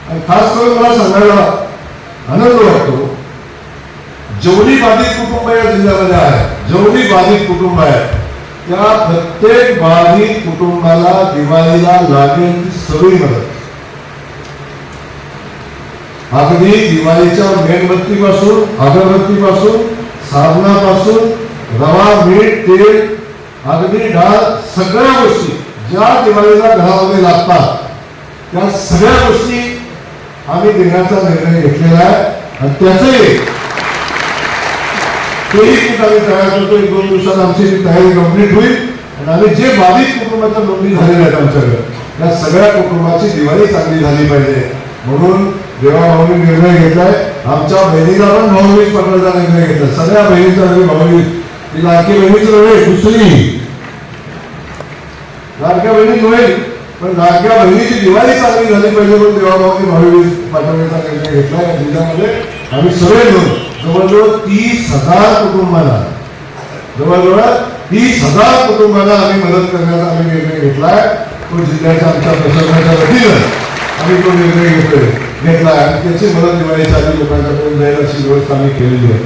आणि खास करून मला सांगायला आनंद वाटतो, जेवढी बाधित कुटुंब या जिल्ह्यामध्ये आहेत, जेवढी बाधित कुटुंब आहेत, त्या प्रत्येक बाधित कुटुंबाला दिवाळीला लागेल ती सगळी मदत, अगदी दिवाळीच्या मेणबत्तीपासून, अगरबत्तीपासून, साबणापासून, रवा, मीठ, तेल, अगदी डाळ, सगळ्या गोष्टी ज्या दिवाळीला घरामध्ये लागतात त्या सगळ्या गोष्टी आम्ही देण्याचा निर्णय घेतलेला आहे. आणि त्याचंही तेही खूप आम्ही तयार करतो. 1-2 दिवसात आमची तयारी कंप्लीट होईल आणि आम्ही जे बाधित कुटुंबाच्या नोंदी झालेल्या आहेत आमच्याकडे, त्या सगळ्या कुटुंबाची दिवाळी चांगली झाली पाहिजे म्हणून देवाभाऊनी निर्णय घेतलाय. आमच्या बहिणीला पण भाऊबीज पकडण्याचा निर्णय घेतला. सगळ्या बहिणीचा भाऊबीज, ती लाडकी बहिणीच नव्हे, दुसरी लाडक्या बहिणी नव्हे, पण लाडक्या बहिणीची दिवाळी चांगली झाली पाहिजे म्हणून देवाभाऊनी भाऊबीज पाठवण्याचा निर्णय घेतला. या जिल्ह्यामध्ये आम्ही सगळे मिळून जवळजवळ 30,000 कुटुंबांना, जवळजवळ 30,000 कुटुंबांना आम्ही मदत करण्याचा आम्ही निर्णय घेतलाय. तो जिल्ह्याच्या आमच्या प्रशासनाच्या वतीनं आम्ही तो निर्णय घेतलाय आणि त्याची मदत दिवाळीच्या आधी लोकांच्यापर्यंत जाईल अशी व्यवस्था आम्ही केलेली आहे.